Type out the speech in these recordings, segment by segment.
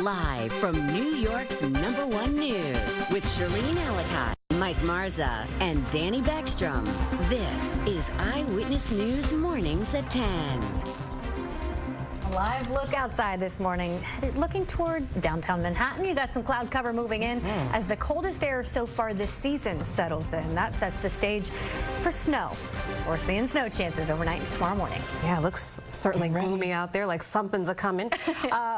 Live from New York's #1 news with Shirleen Alicoot, Mike Marza, and Dani Beckstrom. This is Eyewitness News Mornings at 10. A live look outside this morning, looking toward downtown Manhattan. You got some cloud cover moving in as the coldest air so far this season settles in. That sets the stage for snow. We're seeing snow chances overnight into tomorrow morning. Yeah, it looks certainly gloomy out there, like something's a-coming.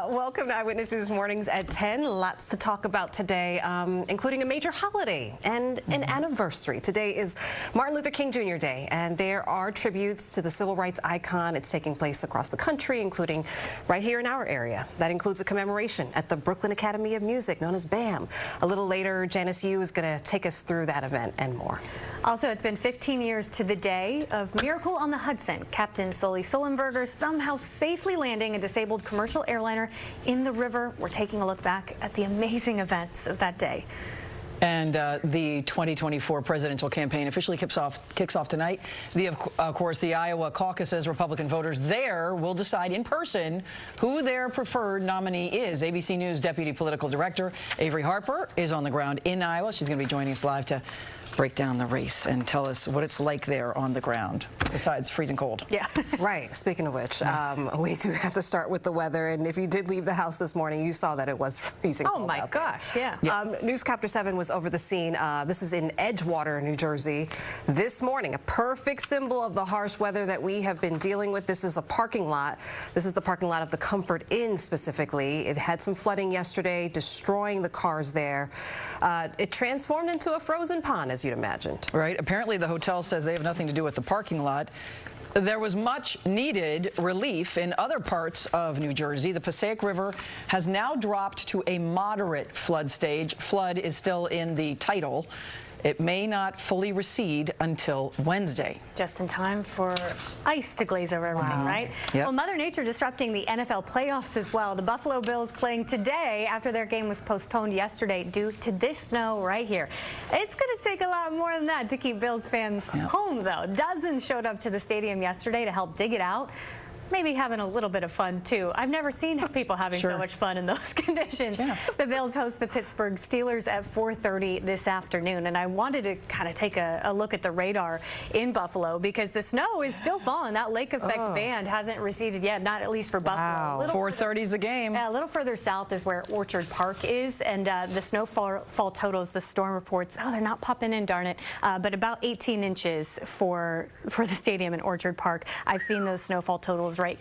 Welcome to Eyewitness News Mornings at 10. Lots to talk about today, including a major holiday and an anniversary. Today is Martin Luther King Jr. Day, and there are tributes to the civil rights icon. It's taking place across the country, including right here in our area. That includes a commemoration at the Brooklyn Academy of Music, known as BAM. A little later, Janice Yu is going to take us through that event and more. Also, it's been 15 years to the day of Miracle on the Hudson. Captain Sully Sullenberger somehow safely landing a disabled commercial airliner in the river. We're taking a look back at the amazing events of that day. And the 2024 presidential campaign officially kicks off tonight. Of course, the Iowa caucuses, Republican voters there will decide in person who their preferred nominee is. ABC News Deputy Political Director Avery Harper is on the ground in Iowa. She's going to be joining us live to break down the race and tell us what it's like there on the ground, besides freezing cold. Yeah. Right. Speaking of which, we do have to start with the weather. And if you did leave the house this morning, you saw that it was freezing cold. Oh, my gosh, yeah. Newscapter 7 was over the scene. This is in Edgewater, New Jersey. This morning, a perfect symbol of the harsh weather that we have been dealing with. This is a parking lot. This is the parking lot of the Comfort Inn specifically. It had some flooding yesterday, destroying the cars there. It transformed into a frozen pond, as you'd imagined. Right. Apparently, the hotel says they have nothing to do with the parking lot. There was much needed relief in other parts of New Jersey. The Passaic River has now dropped to a moderate flood stage. Flood is still in the title. It may not fully recede until Wednesday. Just in time for ice to glaze over everything, right? Yep. Well, Mother Nature disrupting the NFL playoffs as well. The Buffalo Bills playing today after their game was postponed yesterday due to this snow right here. It's going to take a lot more than that to keep Bills fans home, though. Dozens showed up to the stadium yesterday to help dig it out. Maybe having a little bit of fun, too. I've never seen people having so much fun in those conditions. Yeah. The Bills host the Pittsburgh Steelers at 4:30 this afternoon, and I wanted to kind of take a look at the radar in Buffalo because the snow is still falling. That lake effect band hasn't receded yet, not at least for Buffalo. 4:30 is the game. Yeah, a little further south is where Orchard Park is, and the snowfall totals, the storm reports, they're not popping in, darn it, but about 18 inches for the stadium in Orchard Park. I've seen those snowfall totals right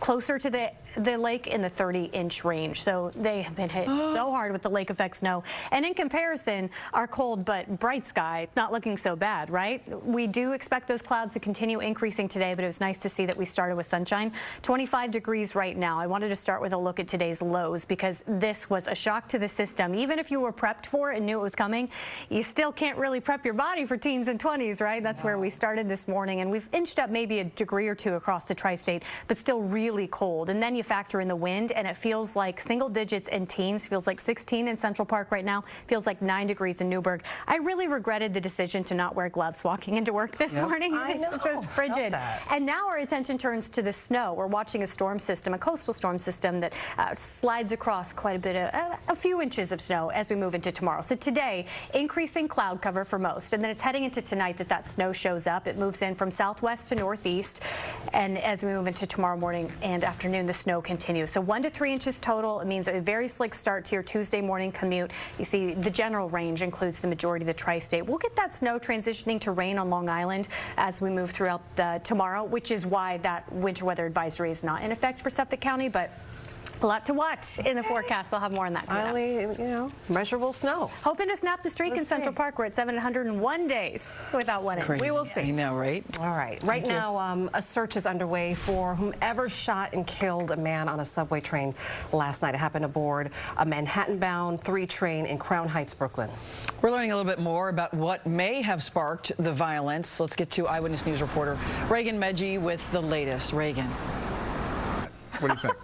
closer to the lake in the 30-inch range. So they have been hit so hard with the lake effect snow. And in comparison, our cold but bright sky, not looking so bad, right? We do expect those clouds to continue increasing today, but it was nice to see that we started with sunshine. 25 degrees right now. I wanted to start with a look at today's lows because this was a shock to the system. Even if you were prepped for it and knew it was coming, you still can't really prep your body for teens and 20s, right? That's where we started this morning, and we've inched up maybe a degree or two across the tri-state, but still really cold. And then you factor in the wind, and it feels like single digits in teens. Feels like 16 in Central Park right now. Feels like 9 degrees in Newburgh. I really regretted the decision to not wear gloves walking into work this morning. It's just frigid. And now our attention turns to the snow. We're watching a storm system, a coastal storm system that slides across quite a bit of, a few inches of snow as we move into tomorrow. So today, increasing cloud cover for most, and then it's heading into tonight that snow shows up. It moves in from southwest to northeast, and as we move into tomorrow morning and afternoon, the snow continues. So 1 to 3 inches total. It means a very slick start to your Tuesday morning commute. You see the general range includes the majority of the tri-state. We'll get that snow transitioning to rain on Long Island as we move throughout tomorrow, which is why that winter weather advisory is not in effect for Suffolk County, but a lot to watch in the forecast. I'll have more on that. Finally, measurable snow. Hoping to snap the streak in Central Park. We're at 701 days without one inch. We will see. I know, right? All right. Right now, a search is underway for whomever shot and killed a man on a subway train last night. It happened aboard a Manhattan-bound 3 train in Crown Heights, Brooklyn. We're learning a little bit more about what may have sparked the violence. Let's get to Eyewitness News reporter Reagan Medji with the latest. Reagan. What do you think?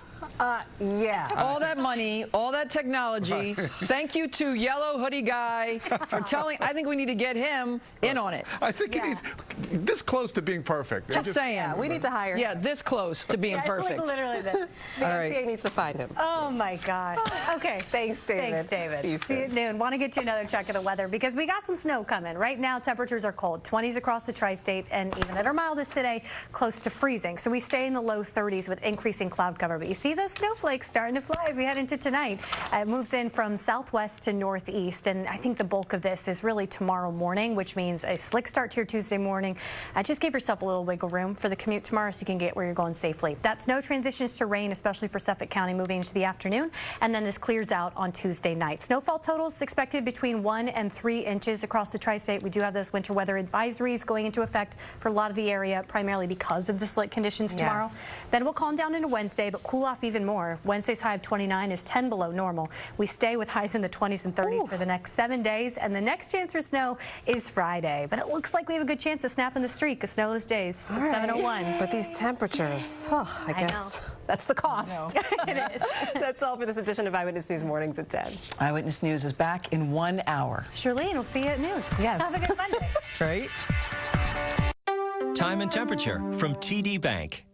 Yeah. All that money, all that technology. Thank you to Yellow Hoodie Guy for telling. I think we need to get him in on it. I think he's this close to being perfect. Just saying. Yeah, we need to hire him. Yeah, this close to being perfect. Like literally this. The All MTA right. needs to find him. Oh my God. Okay. Thanks, David. Thanks, David. See you See you at soon. noon. Want to get you another check of the weather because we got some snow coming. Right now, temperatures are cold. 20s across the tri-state, and even at our mildest today, close to freezing. So we stay in the low 30s with increasing cloud cover. But you see those snowflakes starting to fly as we head into tonight. It moves in from southwest to northeast, and I think the bulk of this is really tomorrow morning, which means a slick start to your Tuesday morning. Just give yourself a little wiggle room for the commute tomorrow so you can get where you're going safely. That snow transitions to rain, especially for Suffolk County, moving into the afternoon, and then this clears out on Tuesday night. Snowfall totals expected between 1 and 3 inches across the tri-state. We do have those winter weather advisories going into effect for a lot of the area, primarily because of the slick conditions tomorrow. Yes. Then we'll calm down into Wednesday, but cool off even more. Wednesday's high of 29 is 10 below normal. We stay with highs in the 20s and 30s for the next 7 days, and the next chance for snow is Friday. But it looks like we have a good chance of snapping the streak of snowless days at 7:01. But these temperatures, I guess know. that's the cost. It is. That's all for this edition of Eyewitness News Mornings at 10. Eyewitness News is back in 1 hour. Shirleen, we'll see you at noon. Yes. Have a good Monday. Right? Time and temperature from TD Bank.